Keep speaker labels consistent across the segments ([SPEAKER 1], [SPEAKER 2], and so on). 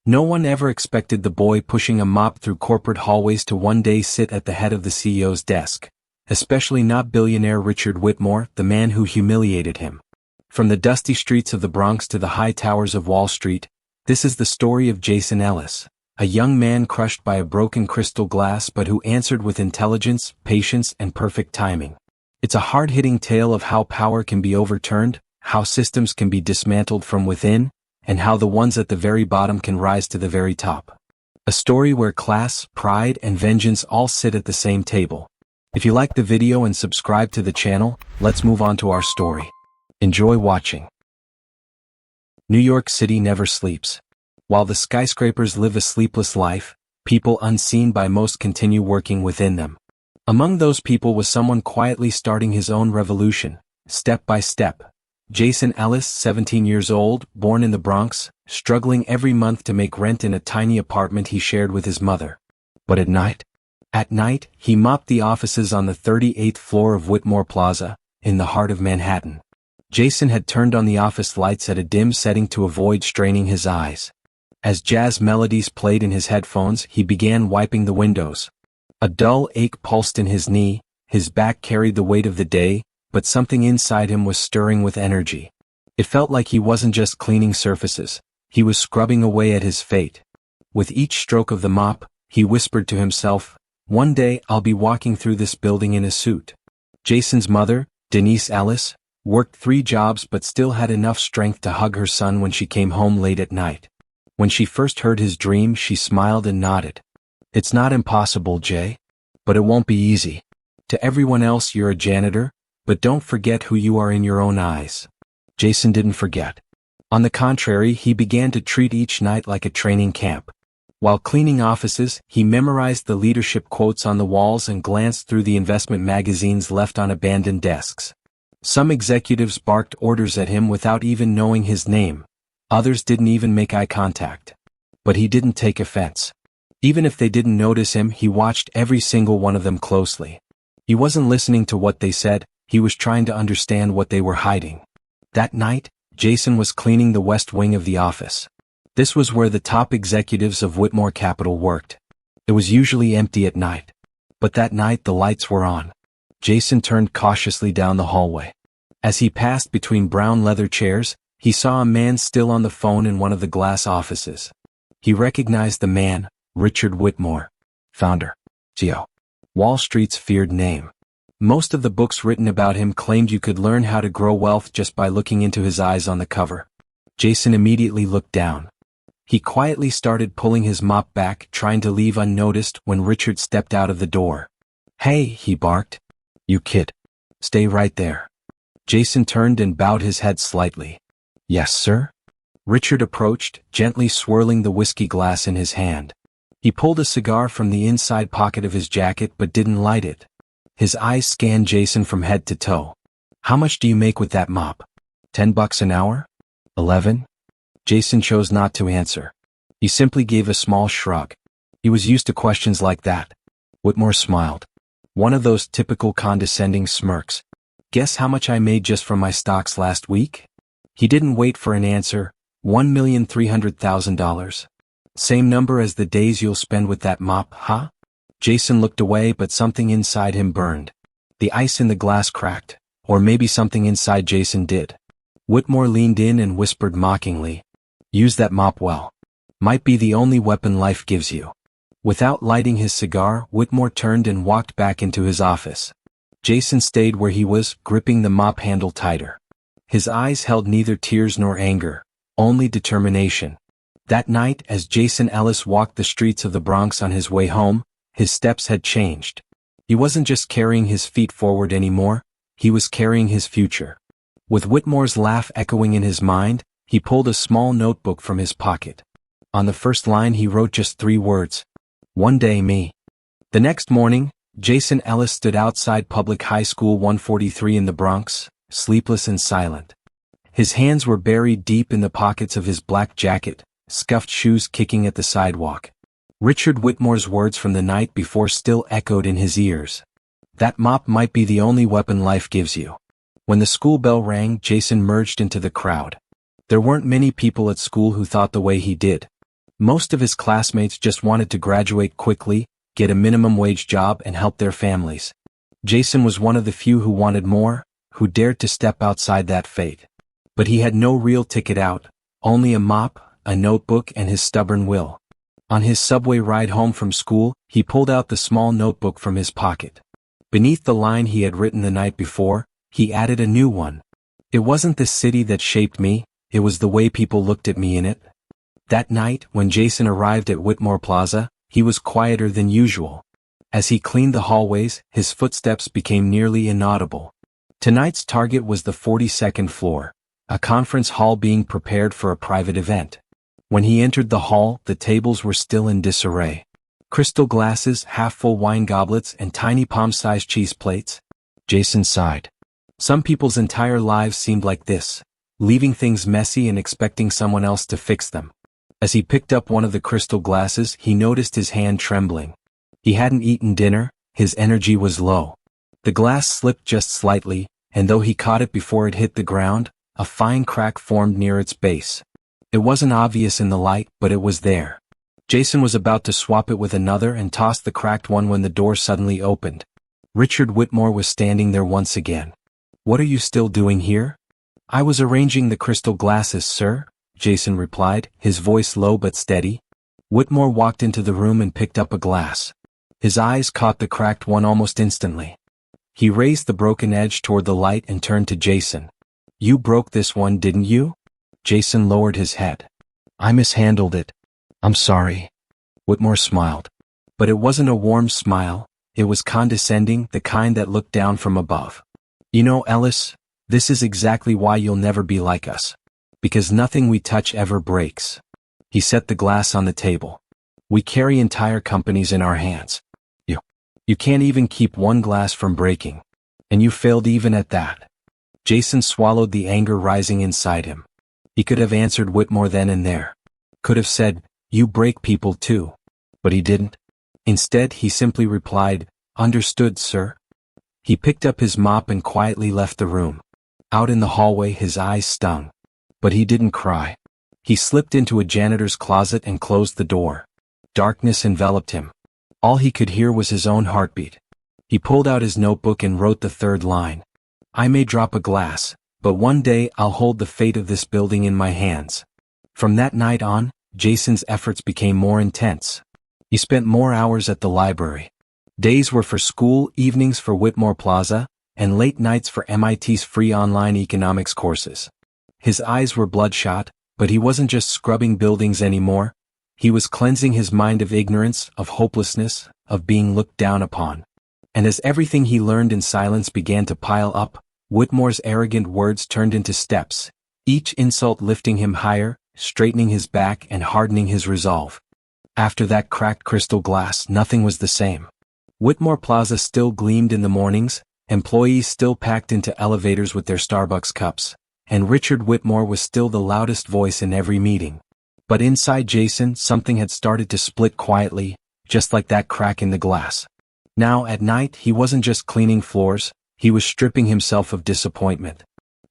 [SPEAKER 1] No one ever expected the boy pushing a mop through corporate hallways to one day sit at the head of the CEO's desk. Especially not billionaire Richard Whitmore, the man who humiliated him. From the dusty streets of the Bronx to the high towers of Wall Street, this is the story of Jason Ellis, a young man crushed by a broken crystal glass but who answered with intelligence, patience, and perfect timing. It's a hard-hitting tale of how power can be overturned, how systems can be dismantled from within, and how the ones at the very bottom can rise to the very top. A story where class, pride, and vengeance all sit at the same table. If you like the video and subscribe to the channel, let's move on to our story. Enjoy watching. New York City never sleeps. While the skyscrapers live a sleepless life, people unseen by most continue working within them. Among those people was someone quietly starting his own revolution, step by step. Jason Ellis, 17 years old, born in the Bronx, struggling every month to make rent in a tiny apartment he shared with his mother. But at night, he mopped the offices on the 38th floor of Whitmore Plaza, in the heart of Manhattan. Jason had turned on the office lights at a dim setting to avoid straining his eyes. As jazz melodies played in his headphones, he began wiping the windows. A dull ache pulsed in his knee, his back carried the weight of the day, but something inside him was stirring with energy. It felt like he wasn't just cleaning surfaces, he was scrubbing away at his fate. With each stroke of the mop, he whispered to himself, "One day I'll be walking through this building in a suit." Jason's mother, Denise Ellis, worked 3 jobs but still had enough strength to hug her son when she came home late at night. When she first heard his dream, she smiled and nodded. "It's not impossible, Jay. But it won't be easy. To everyone else you're a janitor, but don't forget who you are in your own eyes." Jason didn't forget. On the contrary, he began to treat each night like a training camp. While cleaning offices, he memorized the leadership quotes on the walls and glanced through the investment magazines left on abandoned desks. Some executives barked orders at him without even knowing his name. Others didn't even make eye contact. But he didn't take offense. Even if they didn't notice him, he watched every single one of them closely. He wasn't listening to what they said, he was trying to understand what they were hiding. That night, Jason was cleaning the west wing of the office. This was where the top executives of Whitmore Capital worked. It was usually empty at night. But that night the lights were on. Jason turned cautiously down the hallway. As he passed between brown leather chairs, he saw a man still on the phone in one of the glass offices. He recognized the man, Richard Whitmore, founder, CEO. Wall Street's feared name. Most of the books written about him claimed you could learn how to grow wealth just by looking into his eyes on the cover. Jason immediately looked down. He quietly started pulling his mop back, trying to leave unnoticed when Richard stepped out of the door. "Hey," he barked. "You kid. Stay right there." Jason turned and bowed his head slightly. "Yes, sir?" Richard approached, gently swirling the whiskey glass in his hand. He pulled a cigar from the inside pocket of his jacket but didn't light it. His eyes scanned Jason from head to toe. "How much do you make with that mop? $10 an hour? 11? Jason chose not to answer. He simply gave a small shrug. He was used to questions like that. Whitmore smiled. One of those typical condescending smirks. "Guess how much I made just from my stocks last week?" He didn't wait for an answer. $1,300,000. "Same number as the days you'll spend with that mop, huh?" Jason looked away, but something inside him burned. The ice in the glass cracked, or maybe something inside Jason did. Whitmore leaned in and whispered mockingly, "Use that mop well. Might be the only weapon life gives you." Without lighting his cigar, Whitmore turned and walked back into his office. Jason stayed where he was, gripping the mop handle tighter. His eyes held neither tears nor anger, only determination. That night, as Jason Ellis walked the streets of the Bronx on his way home, his steps had changed. He wasn't just carrying his feet forward anymore, he was carrying his future. With Whitmore's laugh echoing in his mind, he pulled a small notebook from his pocket. On the first line he wrote just 3 words. "One day me." The next morning, Jason Ellis stood outside Public High School 143 in the Bronx, sleepless and silent. His hands were buried deep in the pockets of his black jacket, scuffed shoes kicking at the sidewalk. Richard Whitmore's words from the night before still echoed in his ears. "That mop might be the only weapon life gives you." When the school bell rang, Jason merged into the crowd. There weren't many people at school who thought the way he did. Most of his classmates just wanted to graduate quickly, get a minimum wage job and help their families. Jason was one of the few who wanted more, who dared to step outside that fate. But he had no real ticket out, only a mop, a notebook and his stubborn will. On his subway ride home from school, he pulled out the small notebook from his pocket. Beneath the line he had written the night before, he added a new one. It wasn't the city that shaped me, it was the way people looked at me in it. That night, when Jason arrived at Whitmore Plaza, he was quieter than usual. As he cleaned the hallways, his footsteps became nearly inaudible. Tonight's target was the 42nd floor, a conference hall being prepared for a private event. When he entered the hall, the tables were still in disarray. Crystal glasses, half-full wine goblets, and tiny palm-sized cheese plates. Jason sighed. Some people's entire lives seemed like this, leaving things messy and expecting someone else to fix them. As he picked up one of the crystal glasses, he noticed his hand trembling. He hadn't eaten dinner, his energy was low. The glass slipped just slightly, and though he caught it before it hit the ground, a fine crack formed near its base. It wasn't obvious in the light, but it was there. Jason was about to swap it with another and toss the cracked one when the door suddenly opened. Richard Whitmore was standing there once again. "What are you still doing here?" "I was arranging the crystal glasses, sir," Jason replied, his voice low but steady. Whitmore walked into the room and picked up a glass. His eyes caught the cracked one almost instantly. He raised the broken edge toward the light and turned to Jason. "You broke this one, didn't you?" Jason lowered his head. "I mishandled it. I'm sorry." Whitmore smiled. But it wasn't a warm smile, it was condescending, the kind that looked down from above. "You know, Ellis, this is exactly why you'll never be like us. Because nothing we touch ever breaks." He set the glass on the table. "We carry entire companies in our hands. You can't even keep one glass from breaking. And you failed even at that." Jason swallowed the anger rising inside him. He could have answered Whitmore then and there. Could have said, "You break people too." But he didn't. Instead, he simply replied, "Understood, sir." He picked up his mop and quietly left the room. Out in the hallway, his eyes stung. But he didn't cry. He slipped into a janitor's closet and closed the door. Darkness enveloped him. All he could hear was his own heartbeat. He pulled out his notebook and wrote the third line. "I may drop a glass, but one day I'll hold the fate of this building in my hands." From that night on, Jason's efforts became more intense. He spent more hours at the library. Days were for school, evenings for Whitmore Plaza, and late nights for MIT's free online economics courses. His eyes were bloodshot, but he wasn't just scrubbing buildings anymore. He was cleansing his mind of ignorance, of hopelessness, of being looked down upon. And as everything he learned in silence began to pile up, Whitmore's arrogant words turned into steps, each insult lifting him higher, straightening his back and hardening his resolve. After that cracked crystal glass, nothing was the same. Whitmore Plaza still gleamed in the mornings, employees still packed into elevators with their Starbucks cups, and Richard Whitmore was still the loudest voice in every meeting. But inside Jason, something had started to split quietly, just like that crack in the glass. Now at night, he wasn't just cleaning floors, he was stripping himself of disappointment.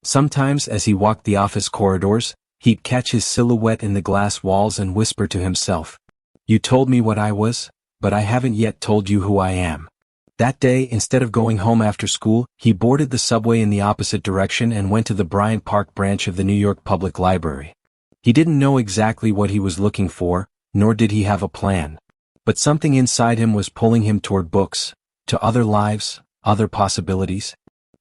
[SPEAKER 1] Sometimes as he walked the office corridors, he'd catch his silhouette in the glass walls and whisper to himself, "You told me what I was, but I haven't yet told you who I am." That day, instead of going home after school, he boarded the subway in the opposite direction and went to the Bryant Park branch of the New York Public Library. He didn't know exactly what he was looking for, nor did he have a plan. But something inside him was pulling him toward books, to other lives, other possibilities.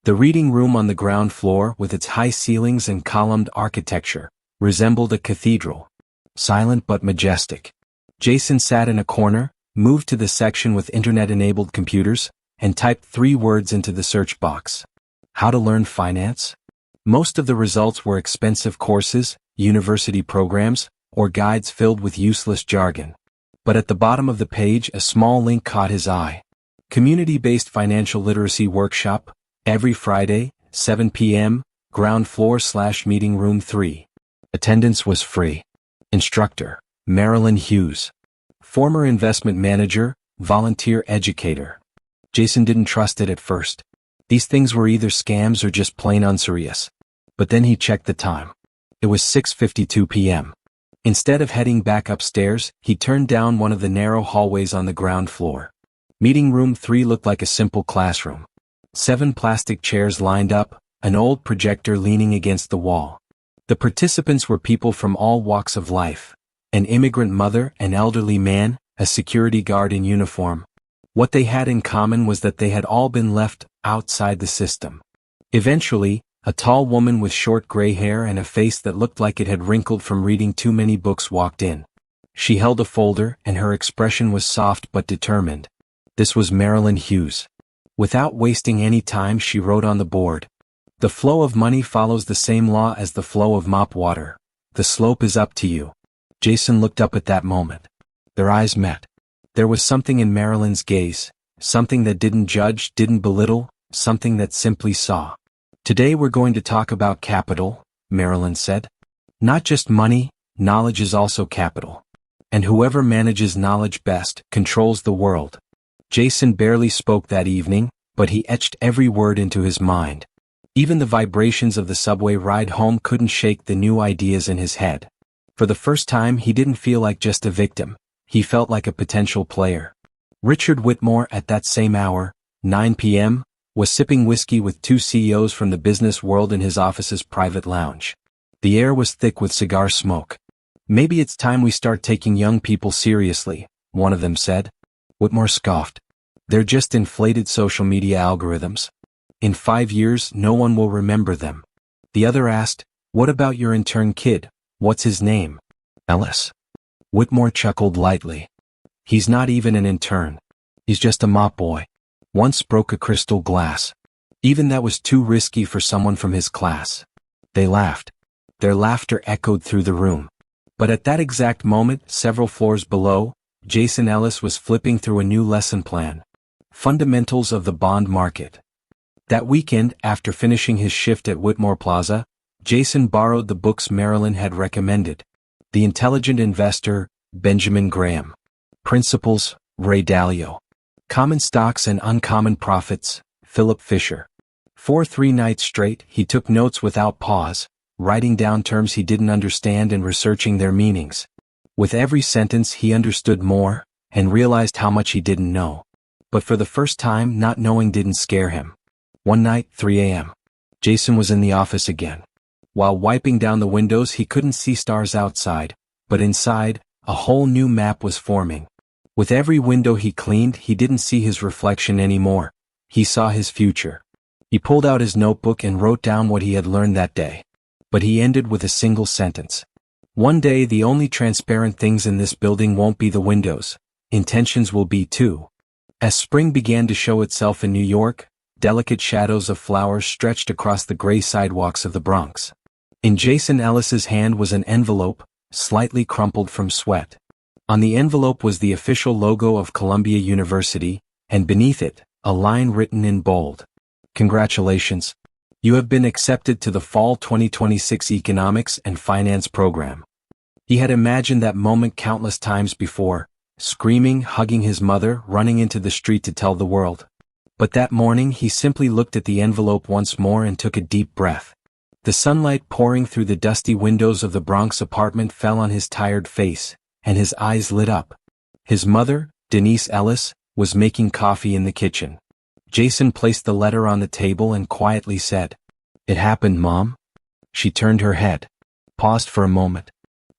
[SPEAKER 1] The reading room on the ground floor, with its high ceilings and columned architecture, resembled a cathedral. Silent but majestic. Jason sat in a corner, moved to the section with internet-enabled computers, and typed 3 words into the search box. How to learn finance? Most of the results were expensive courses, university programs, or guides filled with useless jargon. But at the bottom of the page, a small link caught his eye. Community-based financial literacy workshop, every Friday, 7 p.m., ground floor/meeting room 3. Attendance was free. Instructor, Marilyn Hughes. Former investment manager, volunteer educator. Jason didn't trust it at first. These things were either scams or just plain unserious. But then he checked the time. It was 6:52 p.m. Instead of heading back upstairs, he turned down one of the narrow hallways on the ground floor. Meeting room 3 looked like a simple classroom. 7 plastic chairs lined up, an old projector leaning against the wall. The participants were people from all walks of life. An immigrant mother, an elderly man, a security guard in uniform. What they had in common was that they had all been left outside the system. Eventually, a tall woman with short gray hair and a face that looked like it had wrinkled from reading too many books walked in. She held a folder, and her expression was soft but determined. This was Marilyn Hughes. Without wasting any time, she wrote on the board. The flow of money follows the same law as the flow of mop water. The slope is up to you. Jason looked up at that moment. Their eyes met. There was something in Marilyn's gaze, something that didn't judge, didn't belittle, something that simply saw. Today we're going to talk about capital, Marilyn said. Not just money, knowledge is also capital. And whoever manages knowledge best controls the world. Jason barely spoke that evening, but he etched every word into his mind. Even the vibrations of the subway ride home couldn't shake the new ideas in his head. For the first time, he didn't feel like just a victim. He felt like a potential player. Richard Whitmore, at that same hour, 9 p.m., was sipping whiskey with 2 CEOs from the business world in his office's private lounge. The air was thick with cigar smoke. Maybe it's time we start taking young people seriously, one of them said. Whitmore scoffed. They're just inflated social media algorithms. In 5 years, no one will remember them. The other asked, what about your intern kid? What's his name? Ellis. Whitmore chuckled lightly. He's not even an intern. He's just a mop boy. Once broke a crystal glass. Even that was too risky for someone from his class. They laughed. Their laughter echoed through the room. But at that exact moment, several floors below, Jason Ellis was flipping through a new lesson plan. Fundamentals of the bond market. That weekend, after finishing his shift at Whitmore Plaza, Jason borrowed the books Marilyn had recommended. The Intelligent Investor, Benjamin Graham. Principles, Ray Dalio. Common Stocks and Uncommon Profits, Philip Fisher. For 3 nights straight, he took notes without pause, writing down terms he didn't understand and researching their meanings. With every sentence he understood more, and realized how much he didn't know. But for the first time, not knowing didn't scare him. One night, 3 a.m. Jason was in the office again. While wiping down the windows, he couldn't see stars outside, but inside, a whole new map was forming. With every window he cleaned, he didn't see his reflection anymore. He saw his future. He pulled out his notebook and wrote down what he had learned that day. But he ended with a single sentence. One day the only transparent things in this building won't be the windows. Intentions will be too. As spring began to show itself in New York, delicate shadows of flowers stretched across the gray sidewalks of the Bronx. In Jason Ellis's hand was an envelope, slightly crumpled from sweat. On the envelope was the official logo of Columbia University, and beneath it, a line written in bold. Congratulations. You have been accepted to the Fall 2026 Economics and Finance program. He had imagined that moment countless times before, screaming, hugging his mother, running into the street to tell the world. But that morning he simply looked at the envelope once more and took a deep breath. The sunlight pouring through the dusty windows of the Bronx apartment fell on his tired face, and his eyes lit up. His mother, Denise Ellis, was making coffee in the kitchen. Jason placed the letter on the table and quietly said, "It happened, Mom." She turned her head, paused for a moment.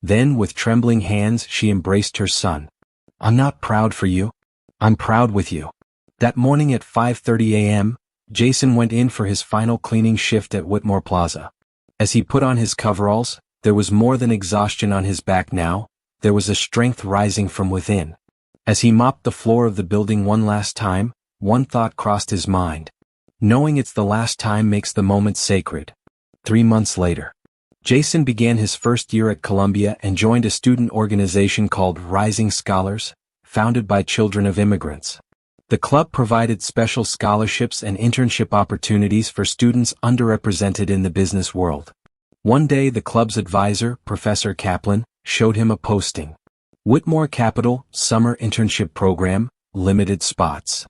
[SPEAKER 1] Then, with trembling hands, she embraced her son. "I'm not proud for you. I'm proud with you." That morning at 5:30 a.m., Jason went in for his final cleaning shift at Whitmore Plaza. As he put on his coveralls, there was more than exhaustion on his back now, there was a strength rising from within. As he mopped the floor of the building one last time, one thought crossed his mind. Knowing it's the last time makes the moment sacred. 3 months later, Jason began his first year at Columbia and joined a student organization called Rising Scholars, founded by children of immigrants. The club provided special scholarships and internship opportunities for students underrepresented in the business world. One day the club's advisor, Professor Kaplan, showed him a posting. Whitmore Capital, Summer Internship Program, Limited Spots.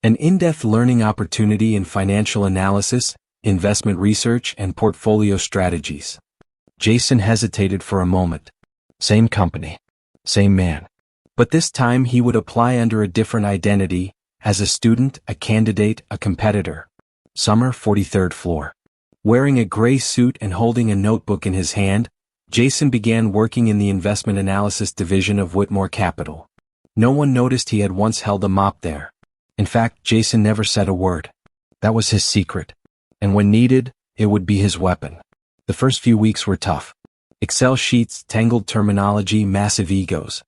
[SPEAKER 1] An in-depth learning opportunity in financial analysis, investment research, and portfolio strategies. Jason hesitated for a moment. Same company. Same man. But this time he would apply under a different identity, as a student, a candidate, a competitor. Summer, 43rd floor. Wearing a gray suit and holding a notebook in his hand, Jason began working in the investment analysis division of Whitmore Capital. No one noticed he had once held a mop there. In fact, Jason never said a word. That was his secret. And when needed, it would be his weapon. The first few weeks were tough. Excel sheets, tangled terminology, massive egos.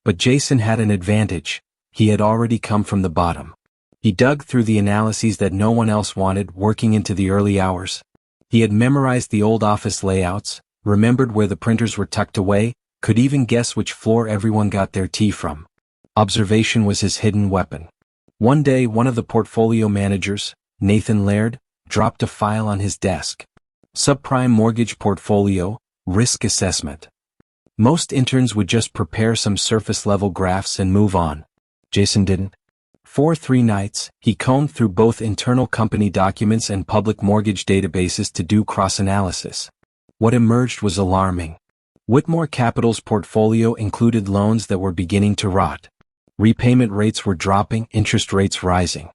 [SPEAKER 1] But Jason had an advantage. He had already come from the bottom. He dug through the analyses that no one else wanted, working into the early hours. He had memorized the old office layouts, remembered where the printers were tucked away, could even guess which floor everyone got their tea from. Observation was his hidden weapon. One day, one of the portfolio managers, Nathan Laird, dropped a file on his desk. Subprime mortgage portfolio, risk assessment. Most interns would just prepare some surface-level graphs and move on. Jason didn't. For 3 nights, he combed through both internal company documents and public mortgage databases to do cross-analysis. What emerged was alarming. Whitmore Capital's portfolio included loans that were beginning to rot. Repayment rates were dropping, interest rates rising.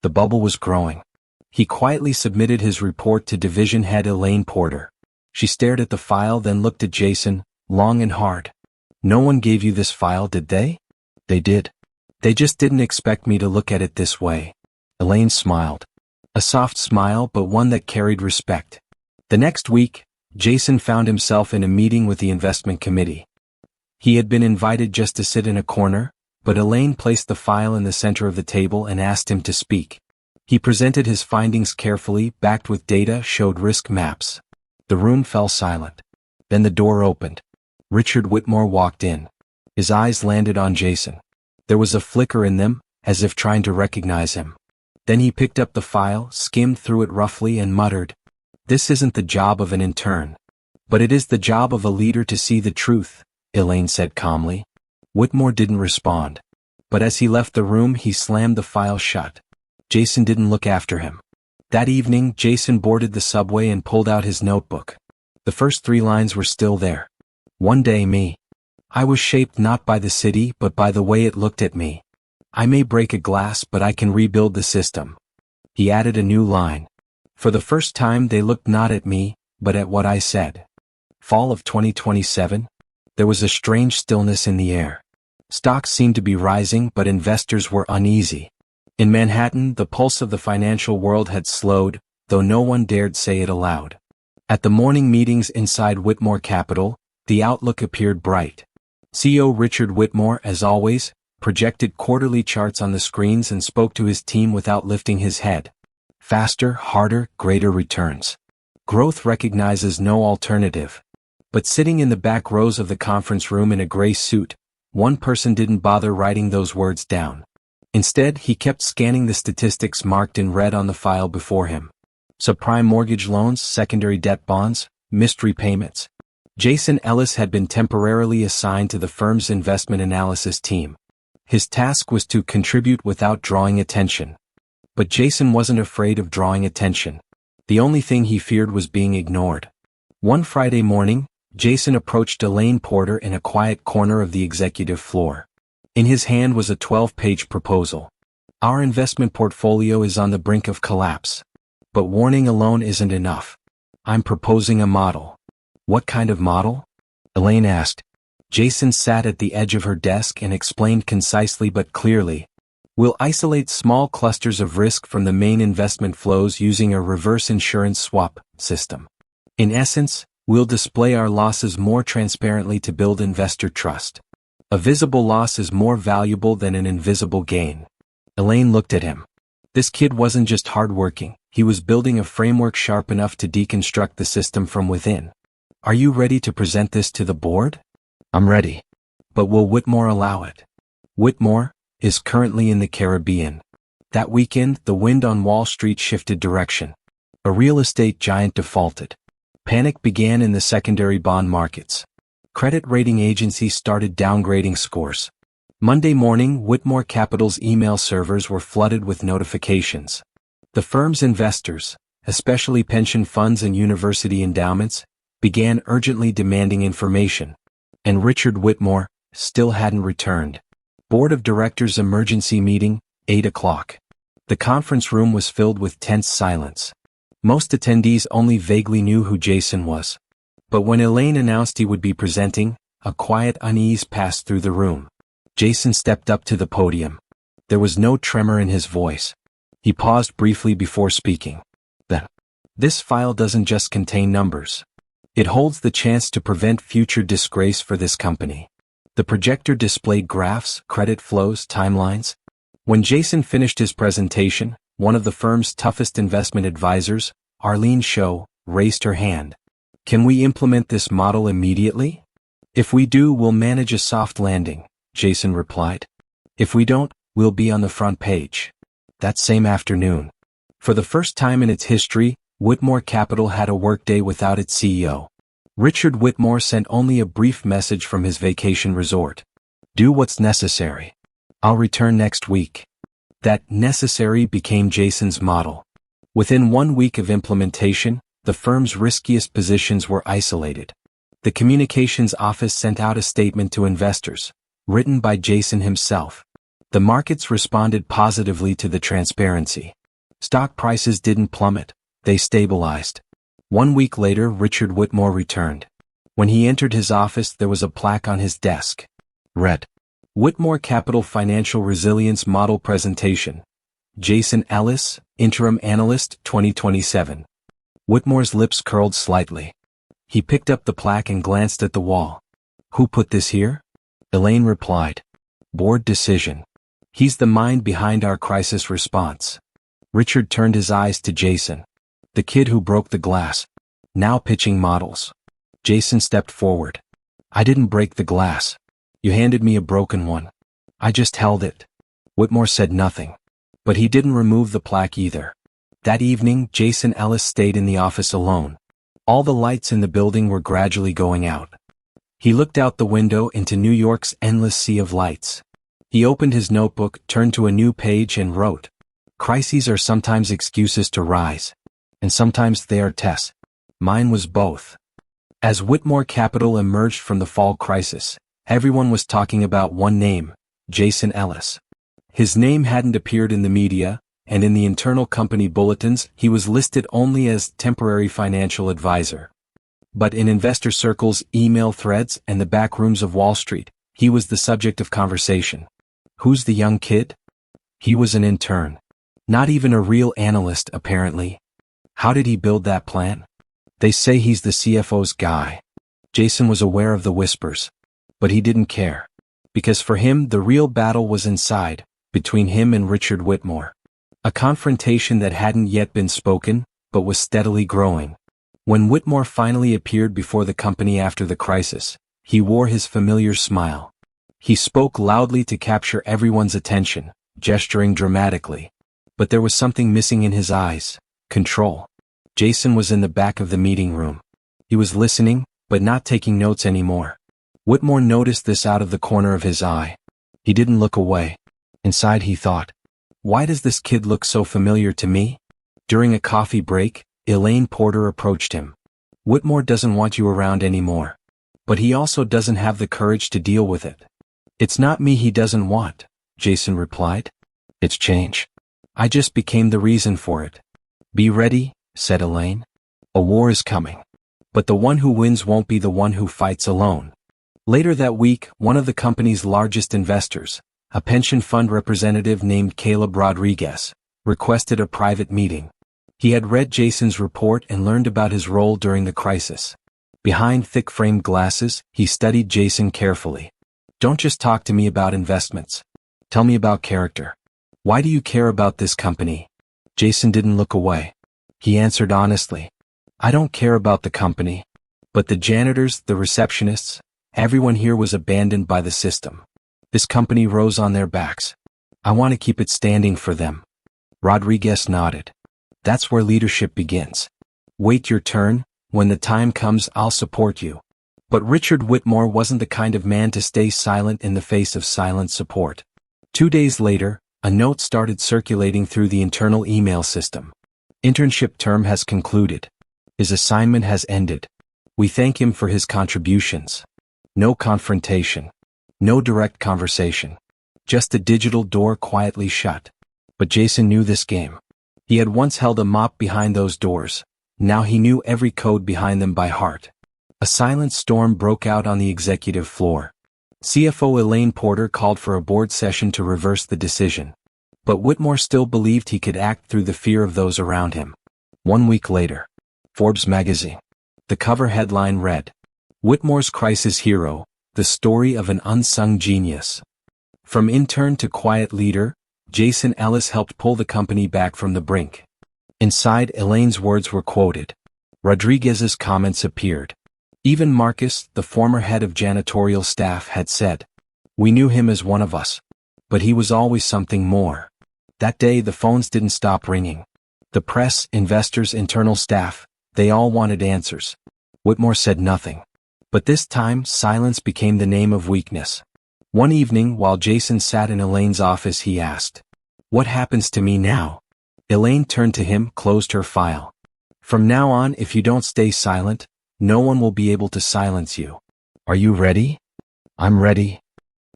[SPEAKER 1] The bubble was growing. He quietly submitted his report to division head Elaine Porter. She stared at the file, then looked at Jason, long and hard. No one gave you this file, did they? They did. They just didn't expect me to look at it this way. Elaine smiled. A soft smile, but one that carried respect. The next week, Jason found himself in a meeting with the investment committee. He had been invited just to sit in a corner, but Elaine placed the file in the center of the table and asked him to speak. He presented his findings carefully, backed with data, showed risk maps. The room fell silent. Then the door opened. Richard Whitmore walked in. His eyes landed on Jason. There was a flicker in them, as if trying to recognize him. Then he picked up the file, skimmed through it roughly and muttered, "This isn't the job of an intern. But it is the job of a leader to see the truth," Elaine said calmly. Whitmore didn't respond. But as he left the room, he slammed the file shut. Jason didn't look after him. That evening, Jason boarded the subway and pulled out his notebook. The first 3 lines were still there. One day me. I was shaped not by the city but by the way it looked at me. I may break a glass but I can rebuild the system. He added a new line. For the first time they looked not at me, but at what I said. Fall of 2027. There was a strange stillness in the air. Stocks seemed to be rising but investors were uneasy. In Manhattan, the pulse of the financial world had slowed, though no one dared say it aloud. At the morning meetings inside Whitmore Capital, the outlook appeared bright. CEO Richard Whitmore, as always, projected quarterly charts on the screens and spoke to his team without lifting his head. Faster, harder, greater returns. Growth recognizes no alternative. But sitting in the back rows of the conference room in a gray suit, one person didn't bother writing those words down. Instead, he kept scanning the statistics marked in red on the file before him. Subprime mortgage loans, secondary debt bonds, missed repayments. Jason Ellis had been temporarily assigned to the firm's investment analysis team. His task was to contribute without drawing attention. But Jason wasn't afraid of drawing attention. The only thing he feared was being ignored. One Friday morning, Jason approached Elaine Porter in a quiet corner of the executive floor. In his hand was a 12-page proposal. Our investment portfolio is on the brink of collapse. But warning alone isn't enough. I'm proposing a model. What kind of model? Elaine asked. Jason sat at the edge of her desk and explained concisely but clearly. We'll isolate small clusters of risk from the main investment flows using a reverse insurance swap system. In essence, we'll display our losses more transparently to build investor trust. A visible loss is more valuable than an invisible gain. Elaine looked at him. This kid wasn't just hardworking, he was building a framework sharp enough to deconstruct the system from within. Are you ready to present this to the board? I'm ready. But will Whitmore allow it? Whitmore is currently in the Caribbean. That weekend, the wind on Wall Street shifted direction. A real estate giant defaulted. Panic began in the secondary bond markets. Credit rating agencies started downgrading scores. Monday morning, Whitmore Capital's email servers were flooded with notifications. The firm's investors, especially pension funds and university endowments, began urgently demanding information. And Richard Whitmore still hadn't returned. Board of Directors emergency meeting, 8 o'clock. The conference room was filled with tense silence. Most attendees only vaguely knew who Jason was. But when Elaine announced he would be presenting, a quiet unease passed through the room. Jason stepped up to the podium. There was no tremor in his voice. He paused briefly before speaking. This file doesn't just contain numbers. It holds the chance to prevent future disgrace for this company. The projector displayed graphs, credit flows, timelines. When Jason finished his presentation, one of the firm's toughest investment advisors, Arlene Shaw, raised her hand. Can we implement this model immediately? If we do, we'll manage a soft landing, Jason replied. If we don't, we'll be on the front page. That same afternoon. For the first time in its history, Whitmore Capital had a workday without its CEO. Richard Whitmore sent only a brief message from his vacation resort. Do what's necessary. I'll return next week. That necessary became Jason's model. Within 1 week of implementation, the firm's riskiest positions were isolated. The communications office sent out a statement to investors, written by Jason himself. The markets responded positively to the transparency. Stock prices didn't plummet, they stabilized. 1 week later, Richard Whitmore returned. When he entered his office, there was a plaque on his desk. Read, Whitmore Capital Financial Resilience Model Presentation. Jason Ellis, Interim Analyst, 2027. Whitmore's lips curled slightly. He picked up the plaque and glanced at the wall. Who put this here? Elaine replied. Board decision. He's the mind behind our crisis response. Richard turned his eyes to Jason. The kid who broke the glass. Now pitching models. Jason stepped forward. I didn't break the glass. You handed me a broken one. I just held it. Whitmore said nothing. But he didn't remove the plaque either. That evening, Jason Ellis stayed in the office alone. All the lights in the building were gradually going out. He looked out the window into New York's endless sea of lights. He opened his notebook, turned to a new page and wrote, Crises are sometimes excuses to rise. And sometimes they are tests. Mine was both. As Whitmore Capital emerged from the fall crisis, everyone was talking about one name, Jason Ellis. His name hadn't appeared in the media, and in the internal company bulletins, he was listed only as temporary financial advisor. But in investor circles, email threads, and the back rooms of Wall Street, he was the subject of conversation. Who's the young kid? He was an intern. Not even a real analyst, apparently. How did he build that plan? They say he's the CFO's guy. Jason was aware of the whispers. But he didn't care. Because for him, the real battle was inside, between him and Richard Whitmore. A confrontation that hadn't yet been spoken, but was steadily growing. When Whitmore finally appeared before the company after the crisis, he wore his familiar smile. He spoke loudly to capture everyone's attention, gesturing dramatically. But there was something missing in his eyes. Control. Jason was in the back of the meeting room. He was listening, but not taking notes anymore. Whitmore noticed this out of the corner of his eye. He didn't look away. Inside he thought, why does this kid look so familiar to me? During a coffee break, Elaine Porter approached him. Whitmore doesn't want you around anymore. But he also doesn't have the courage to deal with it. It's not me he doesn't want, Jason replied. It's change. I just became the reason for it. Be ready, said Elaine. A war is coming. But the one who wins won't be the one who fights alone. Later that week, one of the company's largest investors, a pension fund representative named Caleb Rodriguez, requested a private meeting. He had read Jason's report and learned about his role during the crisis. Behind thick-framed glasses, he studied Jason carefully. Don't just talk to me about investments. Tell me about character. Why do you care about this company? Jason didn't look away. He answered honestly. I don't care about the company. But the janitors, the receptionists, everyone here was abandoned by the system. This company rose on their backs. I want to keep it standing for them. Rodriguez nodded. That's where leadership begins. Wait your turn. When the time comes, I'll support you. But Richard Whitmore wasn't the kind of man to stay silent in the face of silent support. 2 days later, a note started circulating through the internal email system. Internship term has concluded. His assignment has ended. We thank him for his contributions. No confrontation. No direct conversation. Just a digital door quietly shut. But Jason knew this game. He had once held a mop behind those doors. Now he knew every code behind them by heart. A silent storm broke out on the executive floor. CFO Elaine Porter called for a board session to reverse the decision. But Whitmore still believed he could act through the fear of those around him. 1 week later. Forbes magazine. The cover headline read, "Whitmore's Crisis Hero, the story of an unsung genius." From intern to quiet leader, Jason Ellis helped pull the company back from the brink. Inside, Elaine's words were quoted. Rodriguez's comments appeared. Even Marcus, the former head of janitorial staff, had said, "We knew him as one of us. But he was always something more." That day the phones didn't stop ringing. The press, investors, internal staff, they all wanted answers. Whitmore said nothing. But this time, silence became the name of weakness. One evening, while Jason sat in Elaine's office, he asked, "What happens to me now?" Elaine turned to him, closed her file. "From now on, if you don't stay silent, no one will be able to silence you. Are you ready?" "I'm ready."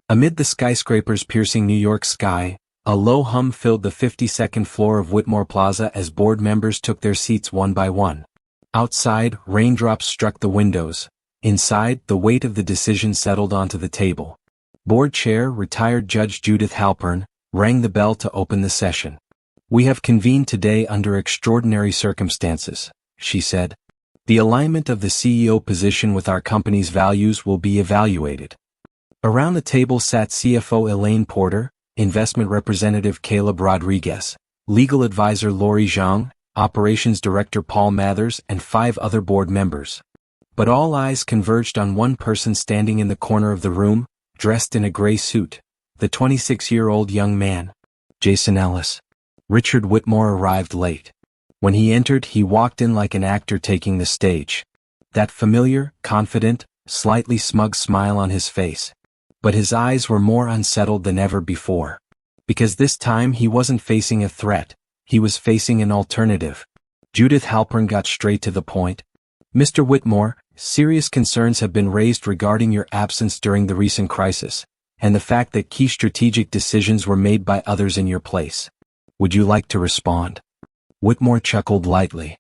[SPEAKER 1] Amid the skyscrapers piercing New York sky, a low hum filled the 52nd floor of Whitmore Plaza as board members took their seats one by one. Outside, raindrops struck the windows. Inside, the weight of the decision settled onto the table. Board Chair, retired Judge Judith Halpern, rang the bell to open the session. "We have convened today under extraordinary circumstances," she said. "The alignment of the CEO position with our company's values will be evaluated." Around the table sat CFO Elaine Porter, Investment Representative Caleb Rodriguez, Legal Advisor Lori Zhang, Operations Director Paul Mathers, and 5 other board members. But all eyes converged on one person standing in the corner of the room, dressed in a gray suit, the 26-year-old young man, Jason Ellis. Richard Whitmore arrived late. When he entered, he walked in like an actor taking the stage. That familiar, confident, slightly smug smile on his face. But his eyes were more unsettled than ever before. Because this time he wasn't facing a threat, he was facing an alternative. Judith Halpern got straight to the point. "Mr. Whitmore, serious concerns have been raised regarding your absence during the recent crisis, and the fact that key strategic decisions were made by others in your place. Would you like to respond?" Whitmore chuckled lightly.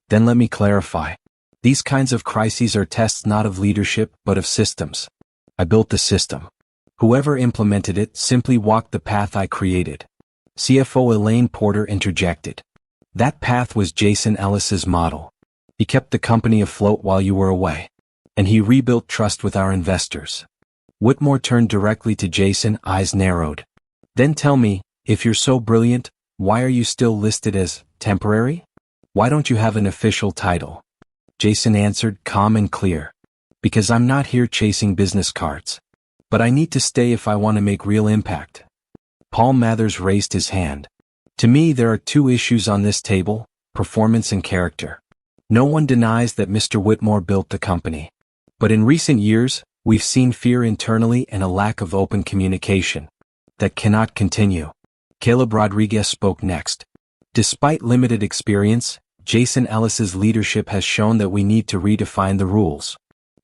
[SPEAKER 1] "Then let me clarify. These kinds of crises are tests not of leadership but of systems. I built the system. Whoever implemented it simply walked the path I created." CFO Elaine Porter interjected. "That path was Jason Ellis's model. He kept the company afloat while you were away. And he rebuilt trust with our investors." Whitmore turned directly to Jason, eyes narrowed. "Then tell me, if you're so brilliant, why are you still listed as temporary? Why don't you have an official title?" Jason answered, calm and clear. "Because I'm not here chasing business cards. But I need to stay if I want to make real impact." Paul Mathers raised his hand. "To me, there are 2 issues on this table, performance and character. No one denies that Mr. Whitmore built the company. But in recent years, we've seen fear internally and a lack of open communication. That cannot continue." Caleb Rodriguez spoke next. "Despite limited experience, Jason Ellis's leadership has shown that we need to redefine the rules.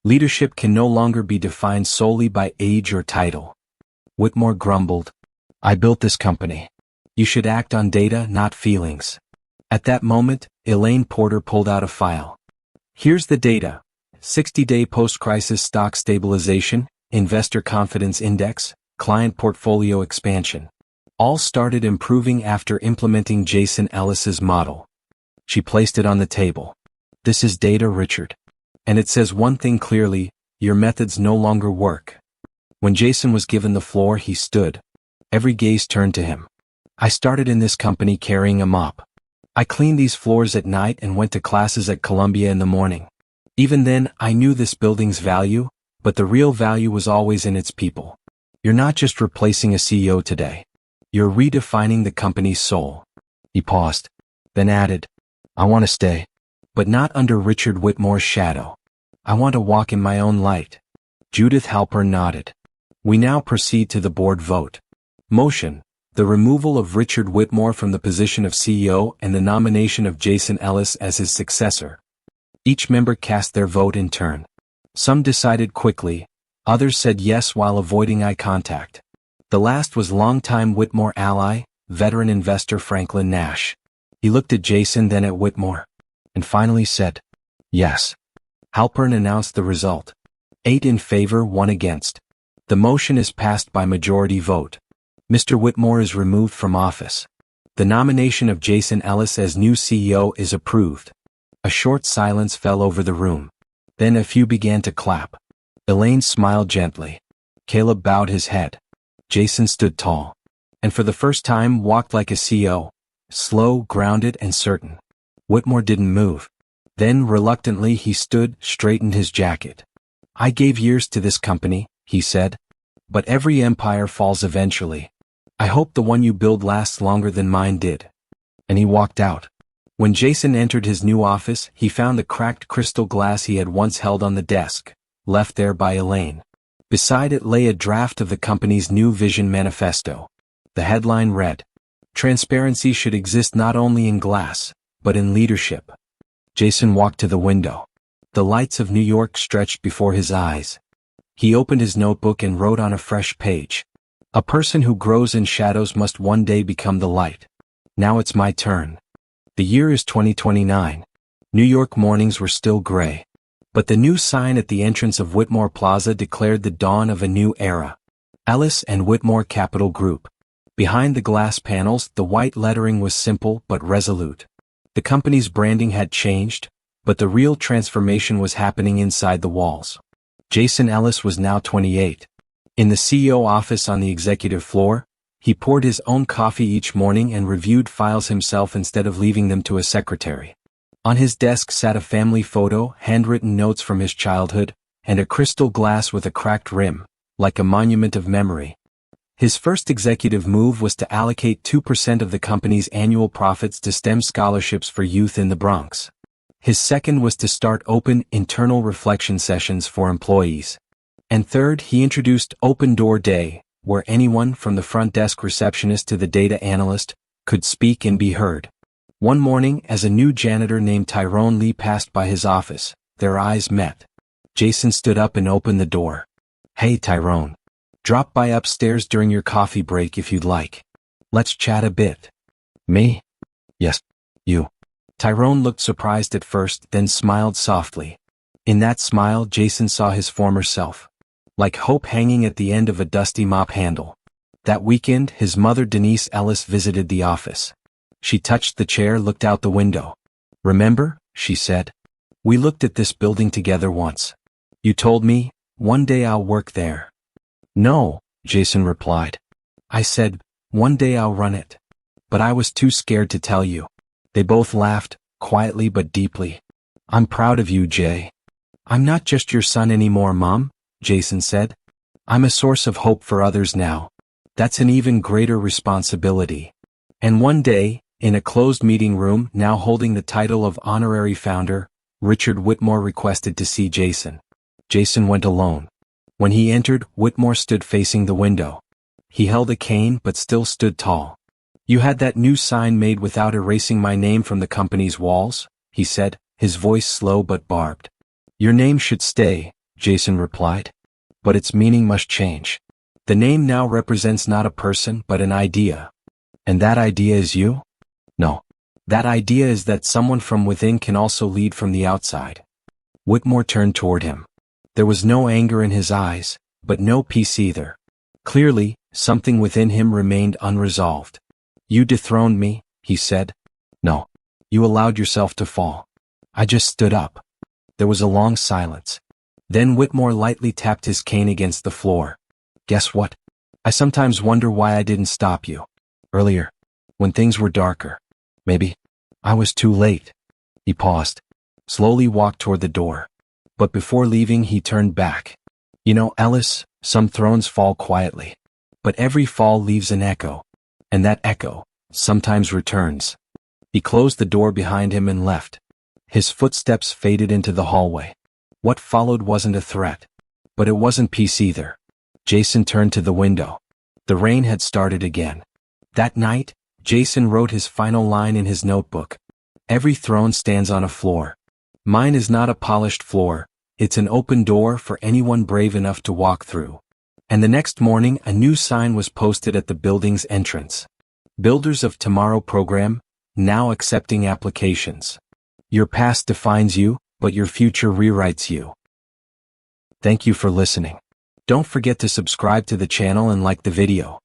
[SPEAKER 1] Leadership can no longer be defined solely by age or title." Whitmore grumbled. "I built this company. You should act on data, not feelings." At that moment, Elaine Porter pulled out a file. "Here's the data. 60-day post-crisis stock stabilization, investor confidence index, client portfolio expansion. All started improving after implementing Jason Ellis's model." She placed it on the table. "This is data, Richard. And it says one thing clearly, your methods no longer work." When Jason was given the floor, he stood. Every gaze turned to him. "I started in this company carrying a mop. I cleaned these floors at night and went to classes at Columbia in the morning. Even then, I knew this building's value, but the real value was always in its people. You're not just replacing a CEO today. You're redefining the company's soul." He paused, then added, "I want to stay. But not under Richard Whitmore's shadow. I want to walk in my own light." Judith Halpern nodded. "We now proceed to the board vote. Motion: the removal of Richard Whitmore from the position of CEO and the nomination of Jason Ellis as his successor." Each member cast their vote in turn. Some decided quickly, Others said yes while avoiding eye contact. The last was longtime Whitmore ally, veteran investor Franklin Nash. He looked at Jason, then at Whitmore, and finally said, yes. Halpern announced the result. 8 in favor, 1 against. The motion is passed by majority vote. Mr. Whitmore is removed from office. The nomination of Jason Ellis as new CEO is approved. A short silence fell over the room. Then a few began to clap. Elaine smiled gently. Caleb bowed his head. Jason stood tall. And for the first time walked like a CEO. Slow, grounded, and certain. Whitmore didn't move. Then, reluctantly, he stood, straightened his jacket. I gave years to this company, he said. But every empire falls eventually. I hope the one you build lasts longer than mine did. And he walked out. When Jason entered his new office, he found the cracked crystal glass he had once held on the desk, left there by Elaine. Beside it lay a draft of the company's new vision manifesto. The headline read, "Transparency should exist not only in glass, but in leadership." Jason walked to the window. The lights of New York stretched before his eyes. He opened his notebook and wrote on a fresh page. A person who grows in shadows must one day become the light. Now it's my turn. The year is 2029. New York mornings were still gray. But the new sign at the entrance of Whitmore Plaza declared the dawn of a new era. Ellis and Whitmore Capital Group. Behind the glass panels, the white lettering was simple but resolute. The company's branding had changed, but the real transformation was happening inside the walls. Jason Ellis was now 28. In the CEO office on the executive floor, he poured his own coffee each morning and reviewed files himself instead of leaving them to a secretary. On his desk sat a family photo, handwritten notes from his childhood, and a crystal glass with a cracked rim, like a monument of memory. His first executive move was to allocate 2% of the company's annual profits to STEM scholarships for youth in the Bronx. His second was to start open, internal reflection sessions for employees. And third, he introduced Open Door Day, where anyone from the front desk receptionist to the data analyst could speak and be heard. One morning, as a new janitor named Tyrone Lee passed by his office, their eyes met. Jason stood up and opened the door. "Hey, Tyrone. Drop by upstairs during your coffee break if you'd like. Let's chat a bit." "Me?" "Yes, you." Tyrone looked surprised at first, then smiled softly. In that smile, Jason saw his former self. Like hope hanging at the end of a dusty mop handle. That weekend, his mother Denise Ellis visited the office. She touched the chair, looked out the window. "Remember," she said. "We looked at this building together once. You told me, one day I'll work there." "No," Jason replied. "I said, one day I'll run it. But I was too scared to tell you." They both laughed, quietly but deeply. "I'm proud of you, Jay." "I'm not just your son anymore, Mom," Jason said. "I'm a source of hope for others now. That's an even greater responsibility." And one day, in a closed meeting room, now holding the title of honorary founder, Richard Whitmore requested to see Jason. Jason went alone. When he entered, Whitmore stood facing the window. He held a cane but still stood tall. "You had that new sign made without erasing my name from the company's walls?" he said, his voice slow but barbed. "Your name should stay," Jason replied. "But its meaning must change. The name now represents not a person but an idea." "And that idea is you?" "No. That idea is that someone from within can also lead from the outside." Whitmore turned toward him. There was no anger in his eyes, but no peace either. Clearly, something within him remained unresolved. "You dethroned me," he said. "No. You allowed yourself to fall." "I just stood up." There was a long silence. Then Whitmore lightly tapped his cane against the floor. "Guess what? I sometimes wonder why I didn't stop you. Earlier. When things were darker. Maybe I was too late." He paused. Slowly walked toward the door. But before leaving he turned back. "You know, Ellis, some thrones fall quietly. But every fall leaves an echo. And that echo sometimes returns." He closed the door behind him and left. His footsteps faded into the hallway. What followed wasn't a threat. But it wasn't peace either. Jason turned to the window. The rain had started again. That night, Jason wrote his final line in his notebook. "Every throne stands on a floor. Mine is not a polished floor, It's an open door for anyone brave enough to walk through. And the next morning a new sign was posted at the building's entrance. Builders of Tomorrow program, now accepting applications. Your past defines you, but your future rewrites you. Thank you for listening. Don't forget to subscribe to the channel and like the video.